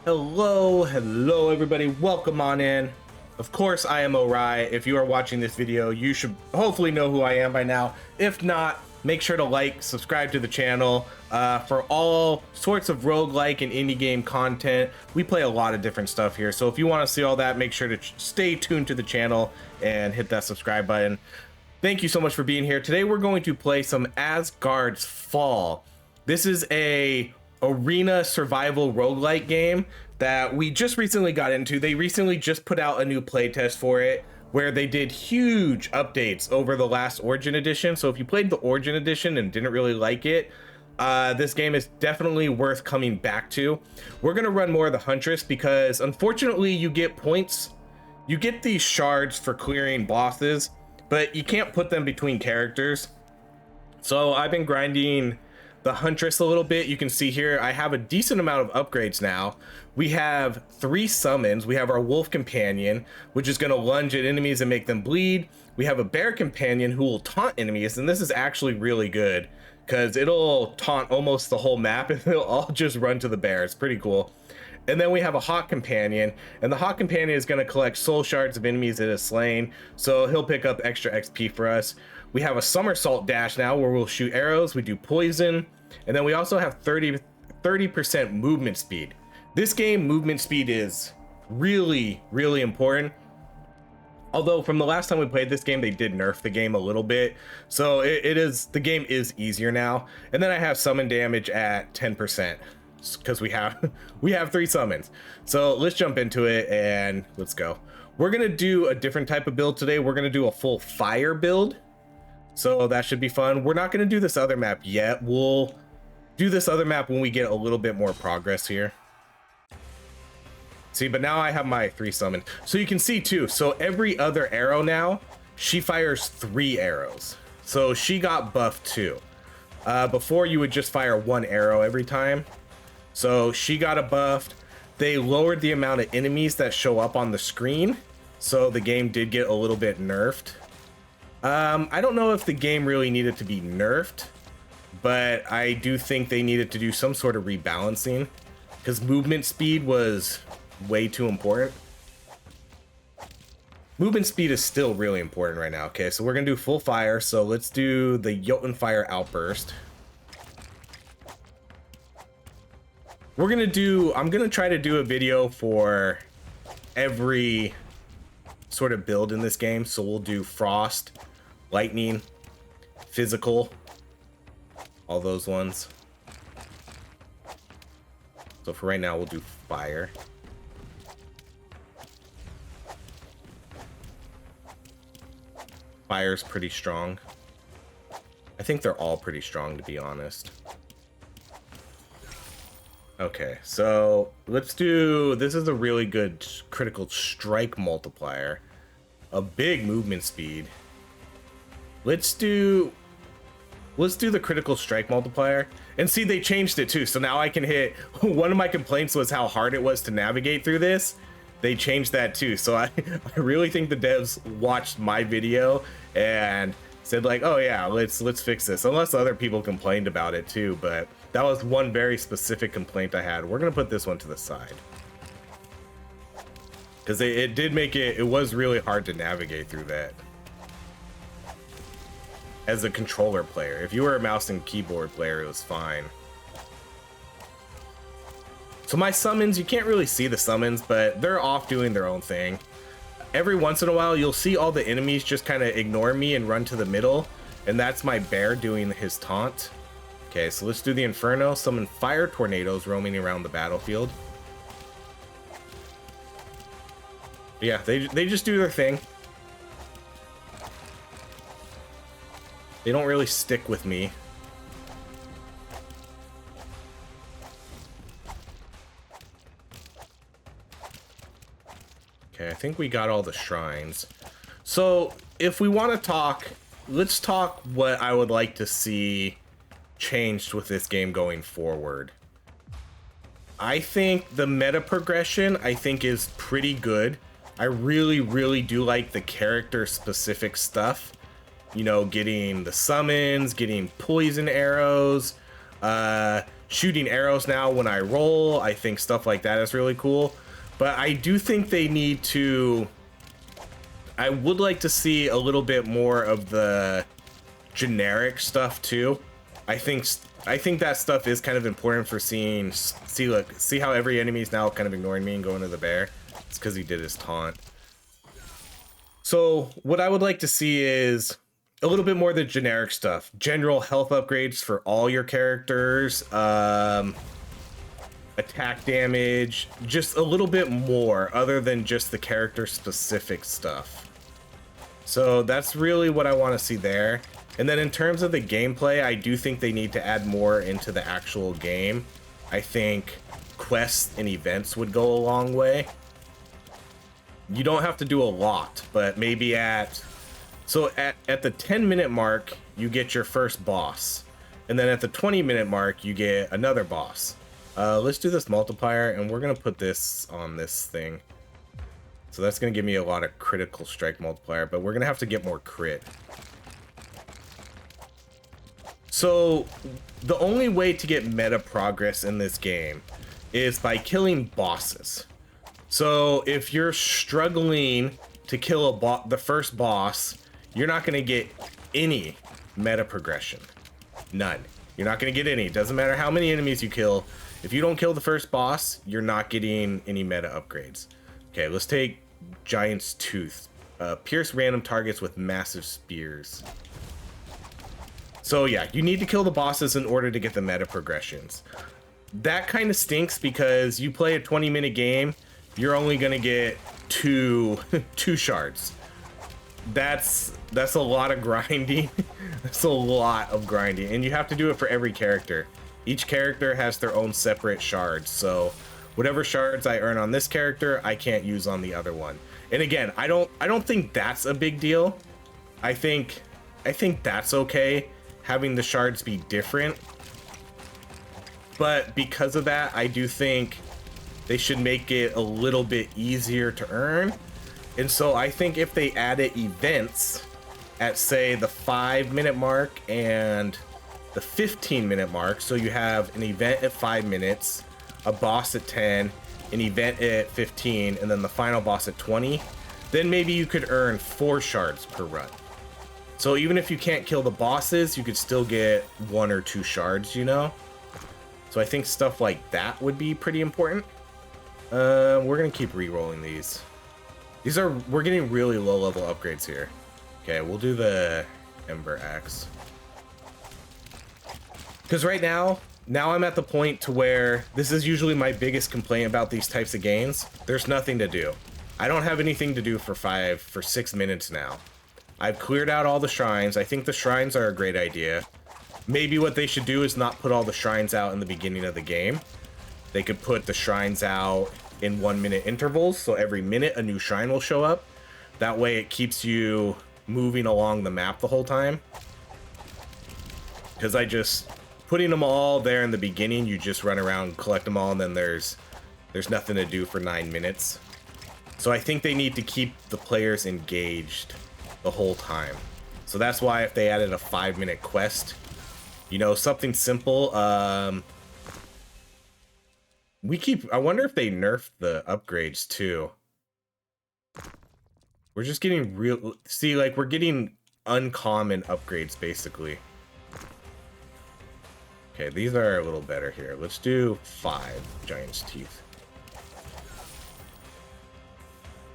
Hello everybody, welcome on in. Of course I am Orai. If you are watching this video, you should hopefully know who I am by now. If not, make sure to like, subscribe to the channel for all sorts of roguelike and indie game content. We play a lot of different stuff here, so if you want to see all that, make sure to stay tuned to the channel and hit that subscribe button. Thank you so much for being here. Today we're going to play some Asgard's Fall. This is a arena survival roguelite game that we just recently got into. They recently just put out a new playtest for it where they did huge updates over the last Origin Edition. So if you played the Origin Edition and didn't really like it, this game is definitely worth coming back to. We're gonna run more of the Huntress because unfortunately you get points, you get these shards for clearing bosses, but you can't put them between characters. So I've been grinding the Huntress a little bit. You can see here I have a decent amount of upgrades now. We have 3 summons. We have our Wolf Companion, which is going to lunge at enemies and make them bleed. We have a Bear Companion who will taunt enemies, and this is actually really good because it'll taunt almost the whole map and they'll all just run to the bear. It's pretty cool. And then we have a Hawk Companion, and the Hawk Companion is going to collect soul shards of enemies it has slain, so he'll pick up extra XP for us. We have a Somersault Dash now where we'll shoot arrows, we do poison, and then we also have 30% movement speed. This game, movement speed is really important. Although from the last time we played this game, they did nerf the game a little bit. So the game is easier now. And then I have summon damage at 10% because we have 3 summons. So let's jump into it and let's go. We're gonna do a different type of build today. We're gonna do a full fire build. So that should be fun. We're not gonna do this other map yet. We'll do this other map when we get a little bit more progress here. See, but now I have my 3 summon. So you can see too, so every other arrow now, she fires 3 arrows. So she got buffed too. Before you would just fire 1 arrow every time. So she got a buffed. They lowered the amount of enemies that show up on the screen. So the game did get a little bit nerfed. I don't know if the game really needed to be nerfed, but I do think they needed to do some sort of rebalancing because movement speed was way too important. Movement speed is still really important right now. Okay, so we're gonna do full fire. So let's do the Jotunfire Outburst. I'm gonna try to do a video for every sort of build in this game. So we'll do Frost, Lightning, Physical, all those ones. So for right now, we'll do Fire. Fire's pretty strong. I think they're all pretty strong, to be honest. Okay, so let's do, this is a really good critical strike multiplier. A big movement speed. Let's do the critical strike multiplier. And see, they changed it too. So now I can hit, one of my complaints was how hard it was to navigate through this. They changed that too. So I really think the devs watched my video and said like, oh yeah, let's fix this. Unless other people complained about it too, but that was one very specific complaint I had. We're gonna put this one to the side. Because it did make it was really hard to navigate through that. As a controller player. If you were a mouse and keyboard player, it was fine. So my summons, you can't really see the summons, but they're off doing their own thing. Every once in a while, you'll see all the enemies just kind of ignore me and run to the middle, and that's my bear doing his taunt. Okay, so let's do the Inferno. Summon fire tornadoes roaming around the battlefield. Yeah, they just do their thing. They don't really stick with me. Okay, I think we got all the shrines. So if we want to talk, let's talk what I would like to see changed with this game going forward. I think the meta progression, I think, is pretty good. I really do like the character specific stuff. You know, getting the summons, getting poison arrows, shooting arrows now when I roll. I think stuff like that is really cool. But I do think they need to... I would like to see a little bit more of the generic stuff too. I think that stuff is kind of important for seeing... See how every enemy is now kind of ignoring me and going to the bear? It's because he did his taunt. So what I would like to see is a little bit more of the generic stuff. General health upgrades for all your characters. Attack damage. Just a little bit more other than just the character specific stuff. So that's really what I want to see there. And then in terms of the gameplay, I do think they need to add more into the actual game. I think quests and events would go a long way. You don't have to do a lot, but maybe at the 10-minute mark, you get your first boss. And then at the 20-minute mark, you get another boss. Let's do this multiplier, and we're going to put this on this thing. So that's going to give me a lot of critical strike multiplier, but we're going to have to get more crit. So the only way to get meta progress in this game is by killing bosses. So if you're struggling to kill the first boss, you're not going to get any meta progression. None. You're not going to get any. Doesn't matter how many enemies you kill. If you don't kill the first boss, you're not getting any meta upgrades. Okay, let's take Giant's Tooth. Pierce random targets with massive spears. So yeah, you need to kill the bosses in order to get the meta progressions. That kind of stinks because you play a 20-minute game, you're only gonna get two shards. That's a lot of grinding. That's a lot of grinding, and you have to do it for every character. Each character has their own separate shards, so whatever shards I earn on this character, I can't use on the other one. And again, I don't think that's a big deal. I think that's okay, having the shards be different. But because of that, I do think they should make it a little bit easier to earn. And so I think if they added events at, say, the 5-minute mark and the 15-minute mark, so you have an event at 5 minutes, a boss at 10, an event at 15, and then the final boss at 20, then maybe you could earn 4 shards per run. So even if you can't kill the bosses, you could still get 1 or 2 shards, you know? So I think stuff like that would be pretty important. We're gonna keep re-rolling these. We're getting really low level upgrades here. Okay, we'll do the Ember Axe. Because right now I'm at the point to where this is usually my biggest complaint about these types of games. There's nothing to do. I don't have anything to do for 6 minutes now. I've cleared out all the shrines. I think the shrines are a great idea. Maybe what they should do is not put all the shrines out in the beginning of the game. They could put the shrines out in 1-minute intervals, so every minute a new shrine will show up. That way it keeps you moving along the map the whole time. Because putting them all there in the beginning, you just run around, collect them all, and then there's nothing to do for 9 minutes. So I think they need to keep the players engaged the whole time. So that's why if they added a 5-minute quest, you know, something simple. I wonder if they nerfed the upgrades too. We're just getting we're getting uncommon upgrades basically. Okay, these are a little better here. Let's do 5 Giant's Teeth.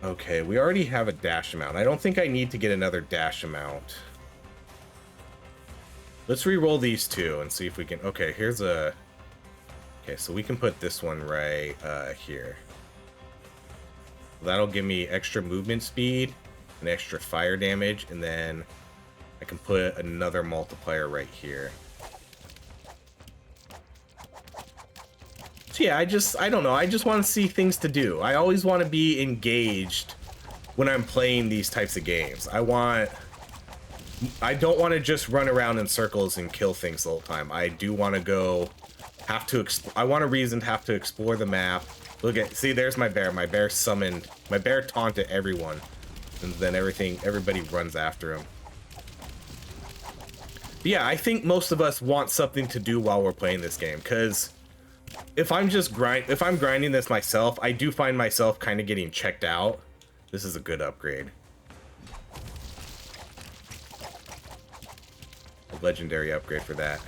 Okay, we already have a dash amount. I don't think I need to get another dash amount. Let's re-roll these 2 and see if we can... Okay, okay, so we can put this one right here. That'll give me extra movement speed and extra fire damage, and then I can put another multiplier right here. So yeah, I don't know. I just want to see things to do. I always want to be engaged when I'm playing these types of games. I don't want to just run around in circles and kill things the whole time. I do want to I want a reason to have to explore the map. See, there's my bear. My bear taunted everyone. And then everybody runs after him. But yeah, I think most of us want something to do while we're playing this game, because if I'm grinding this myself, I do find myself kind of getting checked out. This is a good upgrade. A legendary upgrade for that.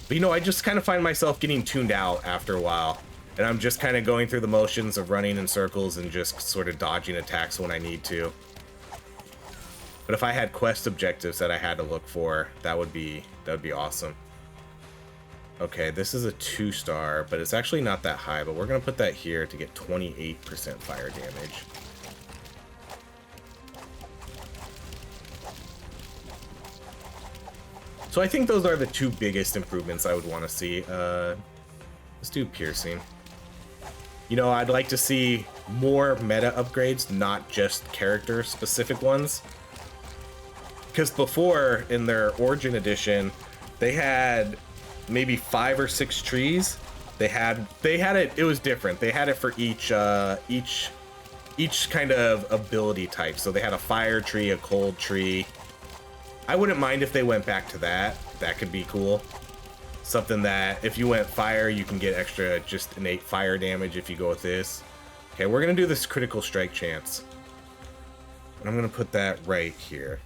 But you know, I just kind of find myself getting tuned out after a while. And I'm just kind of going through the motions of running in circles and just sort of dodging attacks when I need to. But if I had quest objectives that I had to look for, that would be awesome. Okay, this is a 2-star, but it's actually not that high, but we're going to put that here to get 28% fire damage. So I think those are the two biggest improvements I would want to see. Let's do piercing. You know, I'd like to see more meta upgrades, not just character specific ones. Because before, in their Origin Edition, they had maybe 5 or 6 trees. They had it, it was different. They had it for each kind of ability type. So they had a fire tree, a cold tree. I wouldn't mind if they went back to that. That could be cool. Something that if you went fire, you can get extra just innate fire damage if you go with this. Okay, we're gonna do this critical strike chance. And I'm gonna put that right here.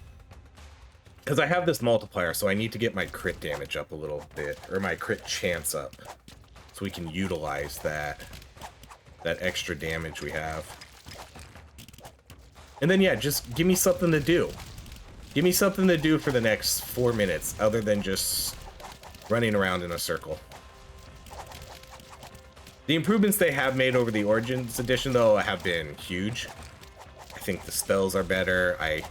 Because I have this multiplier, so I need to get my crit damage up a little bit, or my crit chance up. So we can utilize that extra damage we have. And then yeah, just give me something to do. Give me something to do for the next 4 minutes, other than just running around in a circle. The improvements they have made over the Origins Edition, though, have been huge. I think the spells are better. I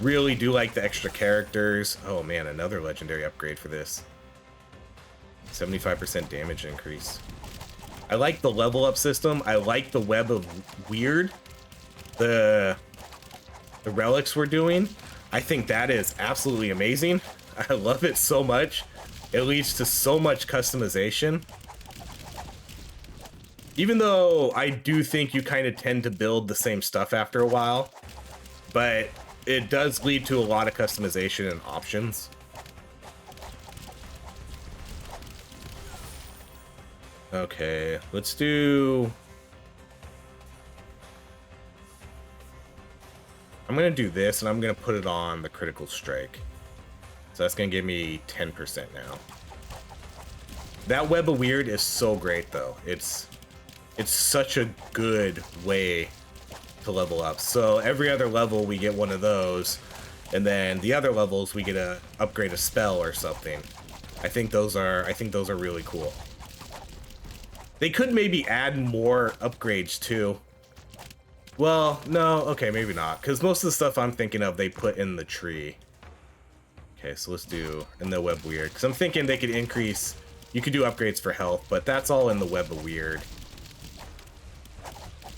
really do like the extra characters. Oh man, another legendary upgrade for this. 75% damage increase. I like the level up system. I like the web of weird. The relics we're doing. I think that is absolutely amazing. I love it so much. It leads to so much customization. Even though I do think you kind of tend to build the same stuff after a while, but it does lead to a lot of customization and options. Okay, let's do... I'm gonna do this, and I'm gonna put it on the critical strike. So that's gonna give me 10% now. That web of weird is so great, though. It's such a good way to level up. So every other level we get one of those, and then the other levels we get to upgrade a spell or something. I think those are really cool. They could maybe add more upgrades too. Well, no, okay, maybe not, because most of the stuff I'm thinking of they put in the tree. Okay, so let's do in the web weird, because I'm thinking they could increase. You could do upgrades for health, but that's all in the web of weird.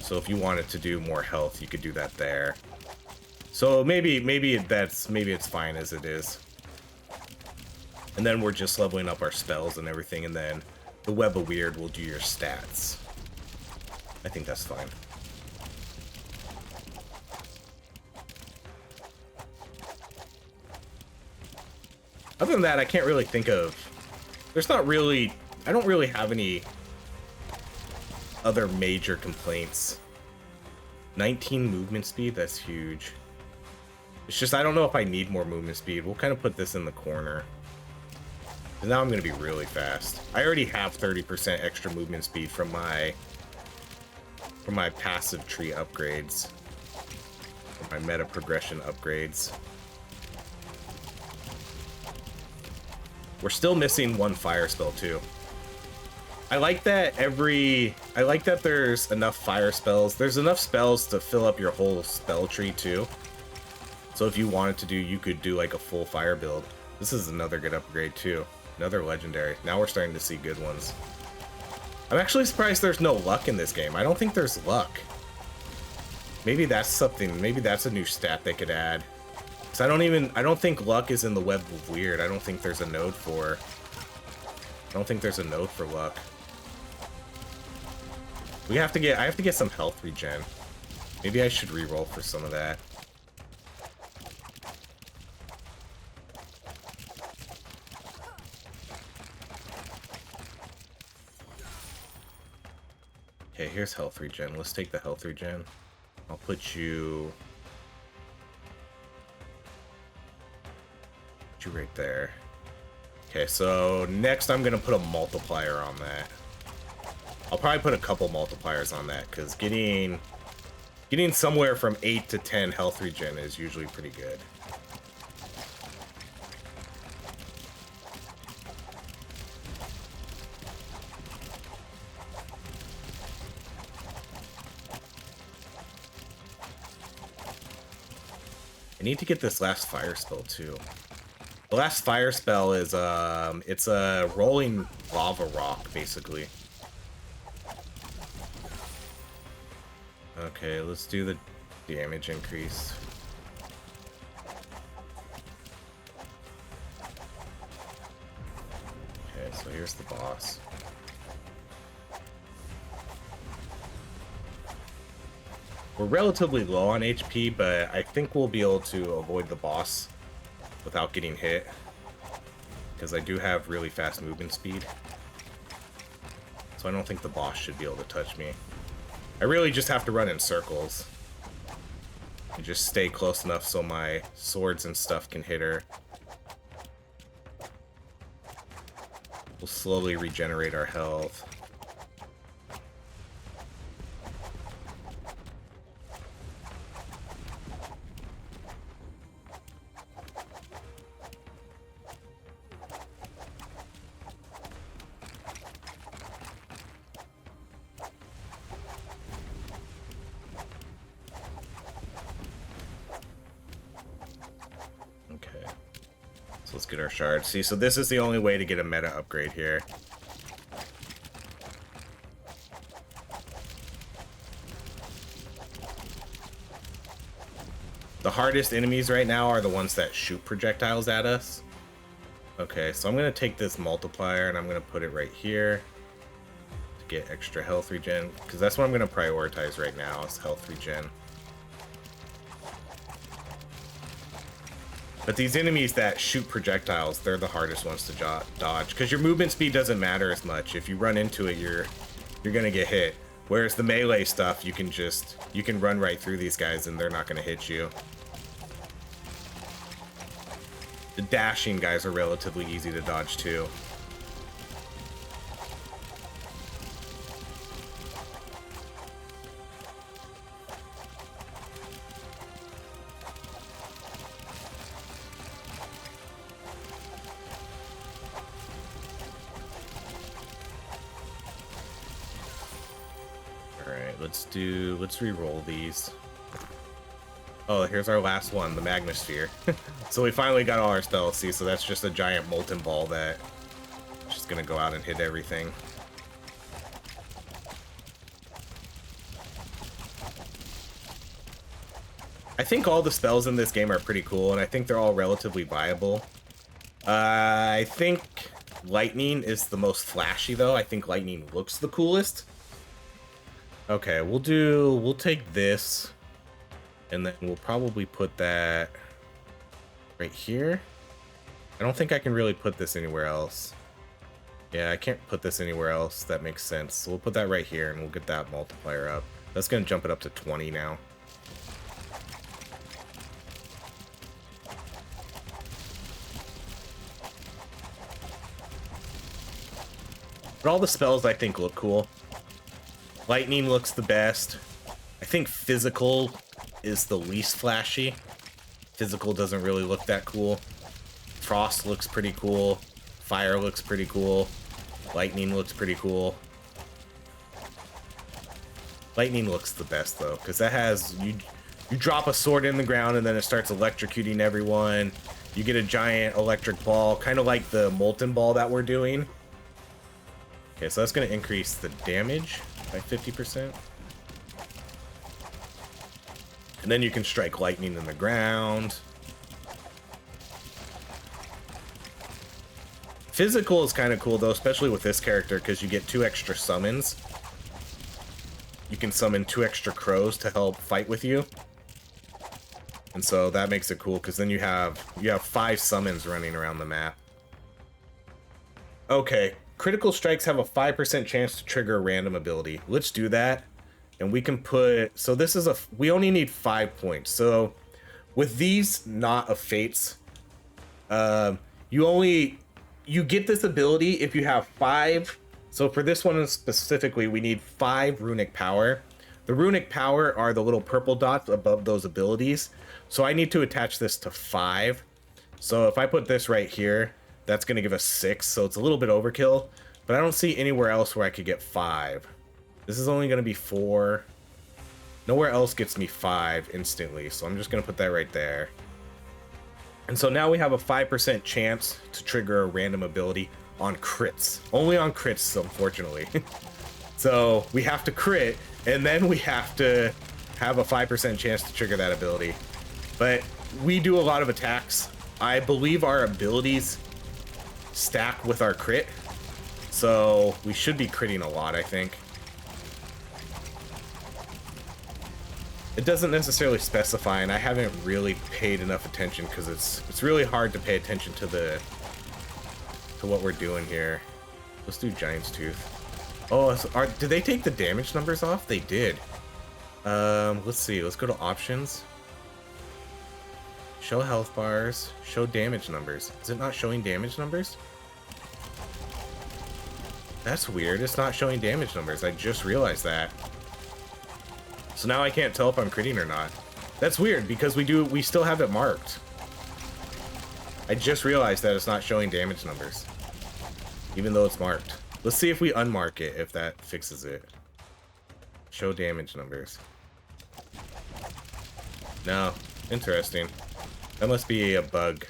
So if you wanted to do more health, you could do that there. So maybe it's fine as it is. And then we're just leveling up our spells and everything, and then the web of weird will do your stats. I think that's fine. Other than that, I can't really think of... There's not really... I don't really have any other major complaints. 19 movement speed? That's huge. It's just I don't know if I need more movement speed. We'll kind of put this in the corner. And now I'm going to be really fast. I already have 30% extra movement speed from my passive tree upgrades. From my meta progression upgrades. We're still missing one fire spell too. I like that there's enough fire spells. There's enough spells to fill up your whole spell tree too. So if you wanted to do, you could do like a full fire build. This is another good upgrade too. Another legendary. Now we're starting to see good ones. I'm actually surprised there's no luck in this game. I don't think there's luck. Maybe that's something, maybe that's a new stat they could add. I don't think luck is in the web of weird. I don't think there's a node for luck. I have to get some health regen. Maybe I should re-roll for some of that. Okay, here's health regen. Let's take the health regen. I'll put you right there. Okay, so next I'm gonna put a multiplier on that. I'll probably put a couple multipliers on that because getting somewhere from 8 to 10 health regen is usually pretty good. I need to get this last fire spell too. The last fire spell is it's a rolling lava rock basically. Okay, let's do the damage increase. Okay, so here's the boss. We're relatively low on HP, but I think we'll be able to avoid the boss without getting hit, because I do have really fast movement speed. So I don't think the boss should be able to touch me. I really just have to run in circles and just stay close enough so my swords and stuff can hit her. We'll slowly regenerate our health. So let's get our shards. See, so this is the only way to get a meta upgrade here. The hardest enemies right now are the ones that shoot projectiles at us. Okay, so I'm going to take this multiplier and I'm going to put it right here to get extra health regen, because that's what I'm going to prioritize right now is health regen. But these enemies that shoot projectiles, they're the hardest ones to dodge, because your movement speed doesn't matter as much. If you run into it, you're gonna get hit. Whereas the melee stuff, you can run right through these guys and they're not gonna hit you. The dashing guys are relatively easy to dodge too. Let's re-roll these. Oh, here's our last one, the Magnosphere. So we finally got all our spells, see, so that's just a giant molten ball that is just gonna go out and hit everything. I think all the spells in this game are pretty cool, and I think they're all relatively viable. I think lightning is the most flashy, though. I think lightning looks the coolest. Okay, we'll take this, and then we'll probably put that right here. I don't think I can really put this anywhere else. Yeah, I can't put this anywhere else. That makes sense. So we'll put that right here, and we'll get that multiplier up. That's going to jump it up to 20 now. But all the spells, I think, look cool. Lightning looks the best. I think physical is the least flashy. Physical doesn't really look that cool. Frost looks pretty cool. Fire looks pretty cool. Lightning looks pretty cool. Lightning looks the best though, because that has you drop a sword in the ground and then it starts electrocuting everyone. You get a giant electric ball, kind of like the molten ball that we're doing. Okay, so that's going to increase the damage by 50%. And then you can strike lightning in the ground. Physical is kind of cool though, especially with this character, because you get 2 extra summons. You can summon 2 extra crows to help fight with you. And so that makes it cool, because then you have 5 summons running around the map. Okay, critical strikes have a 5% chance to trigger a random ability. Let's do that. And we can put, so this is we only need 5 points. So with these Knot of Fates, you get this ability if you have 5. So for this one specifically, we need 5 runic power. The runic power are the little purple dots above those abilities. So I need to attach this to 5. So if I put this right here, that's going to give us 6. So it's a little bit overkill, but I don't see anywhere else where I could get 5. This is only going to be 4. Nowhere else gets me 5 instantly. So I'm just going to put that right there. And so now we have a 5% chance to trigger a random ability on crits. Only on crits, unfortunately. So we have to crit, and then we have to have a 5% chance to trigger that ability. But we do a lot of attacks. I believe our abilities stack with our crit. So we should be critting a lot, I think. It doesn't necessarily specify, and I haven't really paid enough attention because it's really hard to pay attention to what we're doing here. Let's do Giant's Tooth. Oh, did they take the damage numbers off? They did. Let's see. Let's go to options. Show health bars. Show damage numbers. Is it not showing damage numbers? That's weird. It's not showing damage numbers. I just realized that. So now I can't tell if I'm critting or not. That's weird because we still have it marked. I just realized that it's not showing damage numbers, even though it's marked. Let's see if we unmark it, if that fixes it. Show damage numbers. No, interesting. That must be a bug.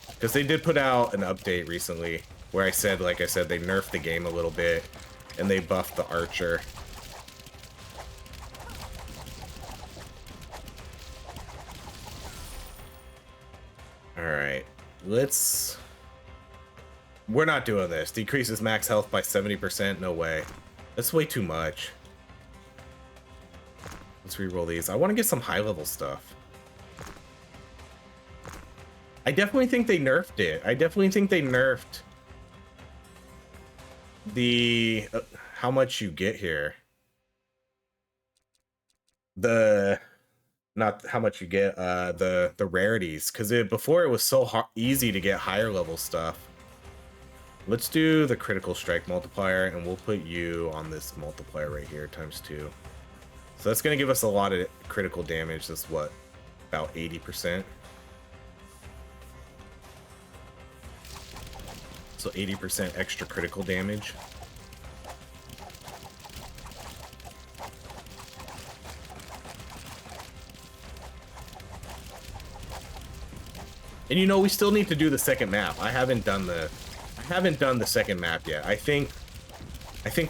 Because they did put out an update recently where like I said, they nerfed the game a little bit and they buffed the archer. Alright, we're not doing this. Decreases max health by 70%, no way. That's way too much. Let's reroll these. I want to get some high level stuff. I definitely think they nerfed it. I definitely think they nerfed the how much you get here. Not how much you get, the rarities, because before it was so easy to get higher level stuff. Let's do the critical strike multiplier, and we'll put you on this multiplier right here, ×2. So that's going to give us a lot of critical damage. That's what, about 80%. So 80% extra critical damage. And you know, we still need to do the second map. I haven't done the second map yet. I think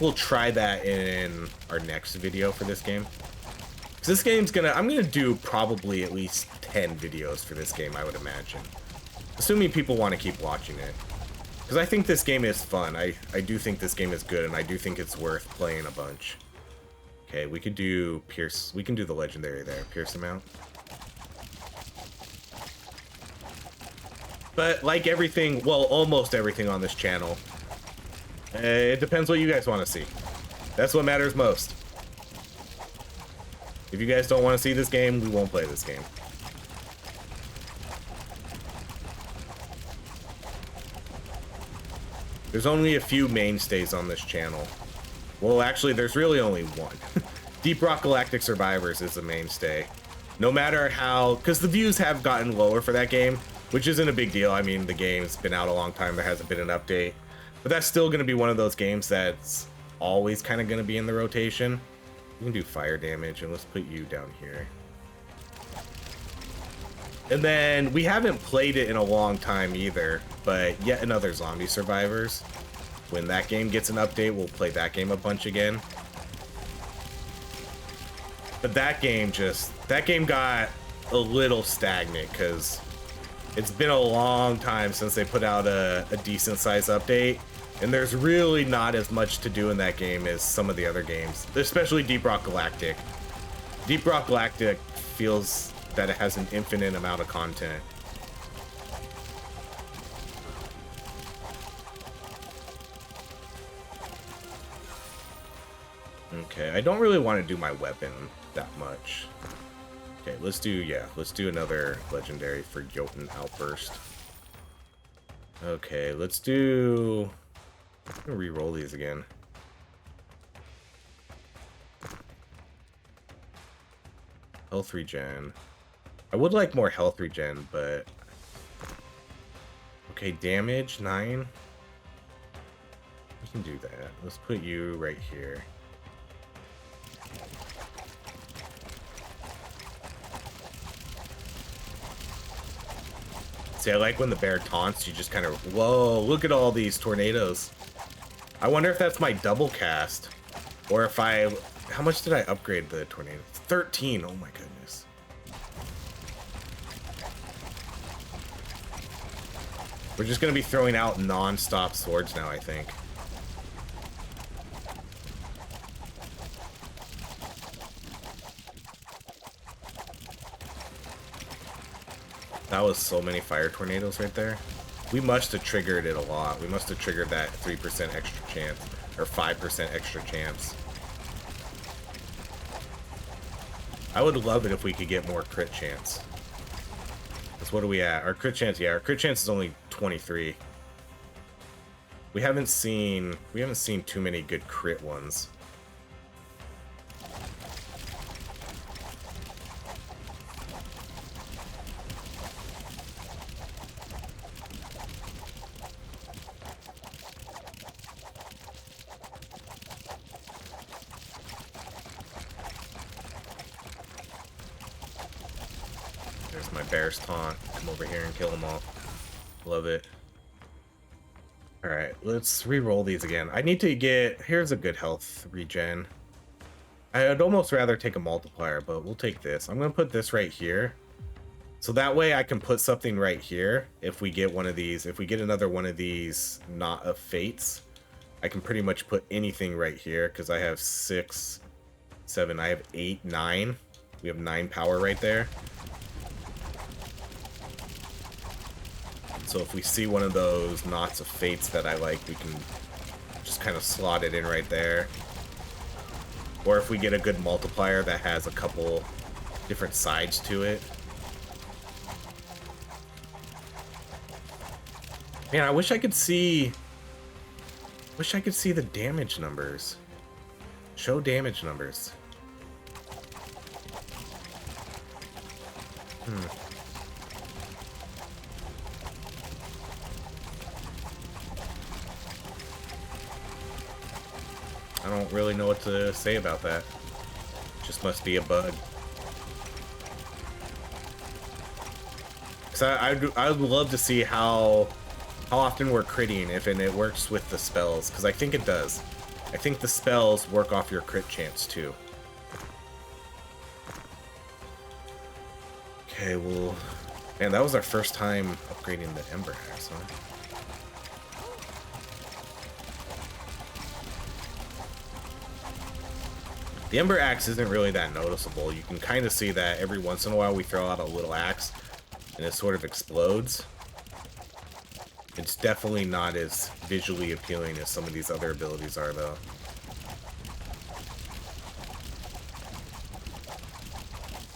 we'll try that in our next video for this game. Because this game's I'm gonna do probably at least 10 videos for this game, I would imagine. Assuming people want to keep watching it. Because I think this game is fun. I do think this game is good, and I do think it's worth playing a bunch. Okay, we could do Pierce. We can do the legendary there. Pierce amount. But like everything, well, almost everything on this channel, it depends what you guys want to see. That's what matters most. If you guys don't want to see this game, we won't play this game. There's only a few mainstays on this channel. Well, actually, there's really only one. Deep Rock Galactic Survivors is a mainstay. No matter how, because the views have gotten lower for that game, which isn't a big deal. I mean, the game's been out a long time. There hasn't been an update. But that's still going to be one of those games that's always kind of going to be in the rotation. We can do fire damage, and let's put you down here. And then, we haven't played it in a long time either, but yet another Zombie Survivors. When that game gets an update, we'll play that game a bunch again. But that game got a little stagnant, because it's been a long time since they put out a decent size update, and there's really not as much to do in that game as some of the other games, especially Deep Rock Galactic. Deep Rock Galactic feels that it has an infinite amount of content. Okay, I don't really want to do my weapon that much. Okay, let's do another legendary for Jotun Outburst. Okay, let's do... I'm gonna re-roll these again. Health regen. I would like more health regen, but... Okay, damage, 9. We can do that. Let's put you right here. See, I like when the bear taunts, you just kind of... Whoa, look at all these tornadoes. I wonder if that's my double cast. Or if I... How much did I upgrade the tornado? 13, oh my goodness. We're just going to be throwing out non-stop swords now, I think. That was so many fire tornadoes right there. We must have triggered it a lot. We must have triggered that 3% extra chance, or 5% extra chance. I would love it if we could get more crit chance. Because what are we at? Our crit chance, yeah, our crit chance is only 23. We haven't seen too many good crit ones. There's my bear's taunt. Come over here and kill them all. Love it. Alright, let's re-roll these again. I need to get... Here's a good health regen. I'd almost rather take a multiplier, but we'll take this. I'm going to put this right here. So that way I can put something right here. If we get one of these, if we get another one of these Knot of Fates, I can pretty much put anything right here because I have 6, 7, I have 8, 9. We have 9 power right there. So if we see one of those Knots of Fates that I like, we can just kind of slot it in right there. Or if we get a good multiplier that has a couple different sides to it. Man, I wish I could see... the damage numbers. Show damage numbers. I don't really know what to say about that. Just must be a bug. Cause I would love to see how often we're critting if and it works with the spells, because I think it does. I think the spells work off your crit chance too. Okay, well, man, that was our first time upgrading the Ember Axe, huh? The Ember Axe isn't really that noticeable. You can kind of see that every once in a while we throw out a little axe and it sort of explodes. It's definitely not as visually appealing as some of these other abilities are, though.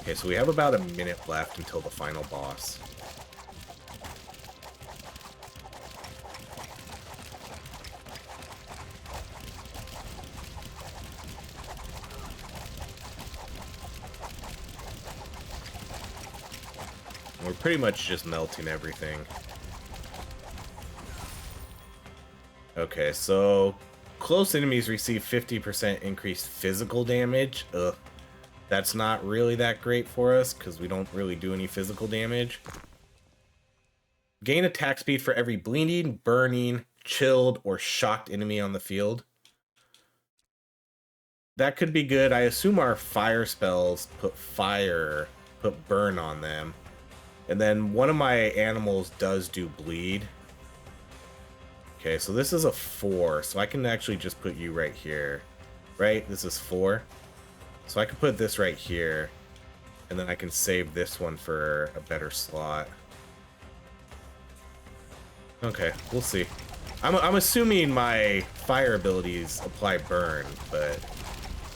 Okay, so we have about a minute left until the final boss. We're pretty much just melting everything. Okay, so close enemies receive 50% increased physical damage. Ugh. That's not really that great for us because we don't really do any physical damage. Gain attack speed for every bleeding, burning, chilled, or shocked enemy on the field. That could be good. I assume our fire spells put burn on them. And then one of my animals does do bleed. Okay, so this is a 4, so I can actually just put you right here. Right? This is 4. So I can put this right here, and then I can save this one for a better slot. Okay, we'll see. I'm assuming my fire abilities apply burn, but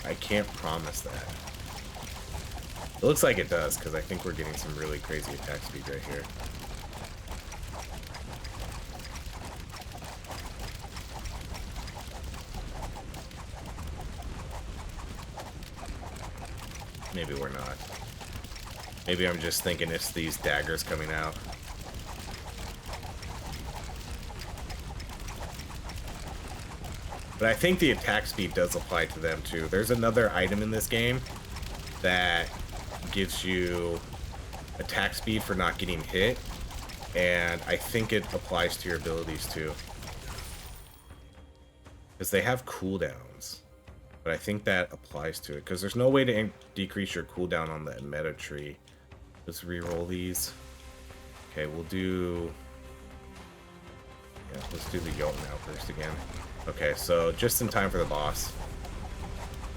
I can't promise that. It looks like it does, because I think we're getting some really crazy attack speed right here. Maybe we're not. Maybe I'm just thinking it's these daggers coming out. But I think the attack speed does apply to them too. There's another item in this game that gives you attack speed for not getting hit, and I think it applies to your abilities too. Because they have cooldowns. But I think that applies to it, because there's no way to decrease your cooldown on the meta tree. Let's re-roll these. Okay, we'll do... Yeah, let's do the Jotun Outburst again. Okay, so just in time for the boss.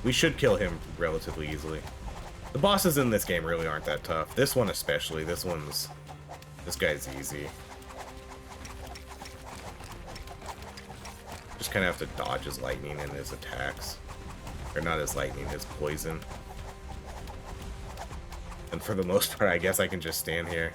We should kill him relatively easily. The bosses in this game really aren't that tough. This one especially. This guy's easy. Just kind of have to dodge his lightning and his attacks. Or not his lightning, his poison. And for the most part, I guess I can just stand here.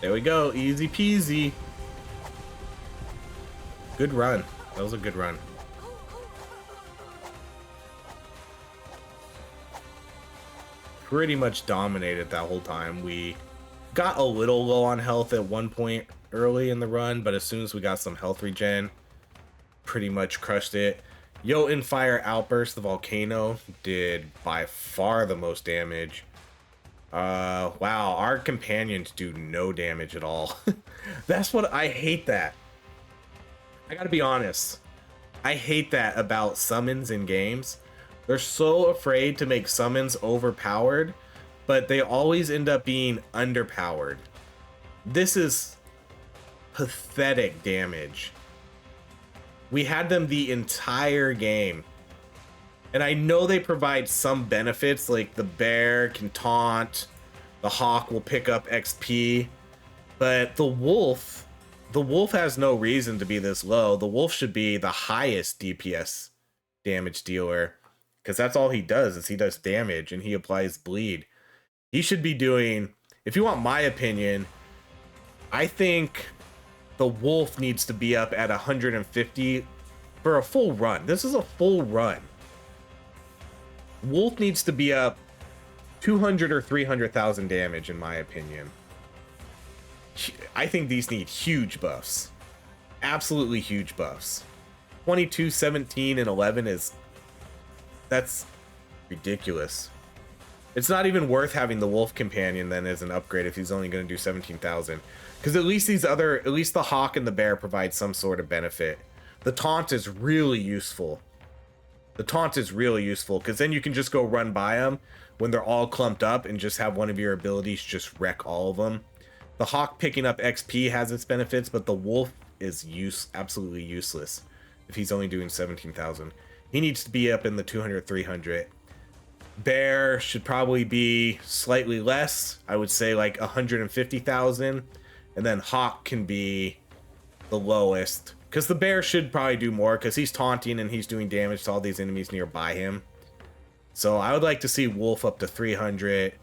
There we go, easy peasy. Good run. That was a good run. Pretty much dominated that whole time. We got a little low on health at one point early in the run, but as soon as we got some health regen, pretty much crushed it. Jotun Fire Outburst, the volcano, did by far the most damage. Wow, our companions do no damage at all. That's what I hate that. I gotta be honest. I hate that about summons in games. They're so afraid to make summons overpowered, but they always end up being underpowered. This is pathetic damage. We had them the entire game. And I know they provide some benefits, like the bear can taunt, the hawk will pick up XP, but the wolf has no reason to be this low. The wolf should be the highest DPS damage dealer, because that's all he does, is he does damage and he applies bleed. He should be doing, if you want my opinion, I think the wolf needs to be up at 150 for a full run. This is a full run. Wolf needs to be up 200 or 300,000 damage, in my opinion. I think these need huge buffs. Absolutely huge buffs. 22, 17, and 11 that's ridiculous. It's not even worth having the wolf companion then as an upgrade if he's only going to do 17,000. Because at least the hawk and the bear provide some sort of benefit. The taunt is really useful. The taunt is really useful, because then you can just go run by them when they're all clumped up and just have one of your abilities just wreck all of them. The hawk picking up XP has its benefits, but the wolf is absolutely useless if he's only doing 17,000. He needs to be up in the 200, 300. Bear should probably be slightly less. I would say like 150,000. And then hawk can be the lowest, because the bear should probably do more, because he's taunting and he's doing damage to all these enemies nearby him. So I would like to see wolf up to 300.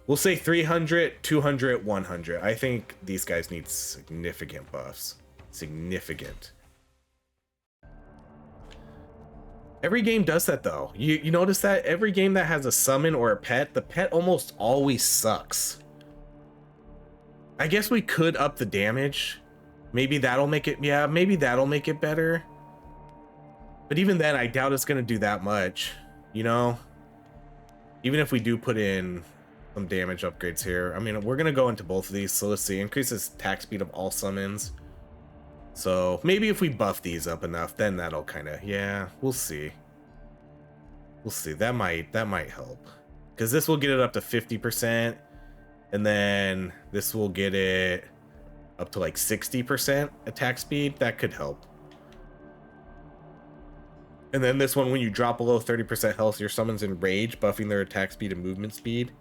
We'll say 300, 200, 100. I think these guys need significant buffs. Significant. Every game does that though. You notice that? Every game that has a summon or a pet, the pet almost always sucks. I guess we could up the damage. Maybe that'll make it, yeah, maybe that'll make it better. But even then, I doubt it's going to do that much, you know? Even if we do put in some damage upgrades here. I mean, we're going to go into both of these, so let's see. Increases attack speed of all summons. So maybe if we buff these up enough, then that'll kind of, yeah, we'll see. We'll see. That might help. Because this will get it up to 50%. And then this will get it up to like 60% attack speed. That could help. And then this one, when you drop below 30% health, your summons enrage, buffing their attack speed and movement speed.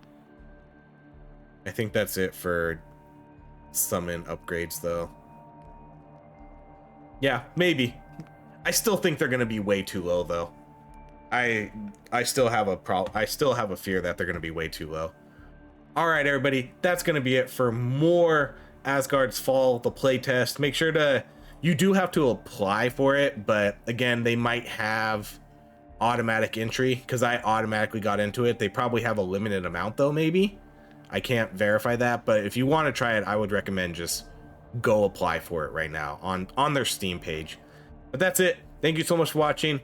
I think that's it for summon upgrades, though. Yeah, maybe. I still think they're gonna be way too low, though. I still have a fear that they're gonna be way too low. All right, everybody, that's gonna be it for more Asgard's Fall, the playtest. Make sure to, you do have to apply for it, but again, they might have automatic entry because I automatically got into it. They probably have a limited amount though, maybe. I can't verify that, but if you want to try it, I would recommend just go apply for it right now on their Steam page. But that's it. Thank you so much for watching.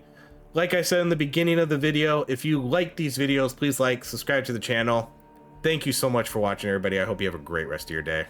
Like I said in the beginning of the video, if you like these videos, please like, subscribe to the channel. Thank you so much for watching, everybody. I hope you have a great rest of your day.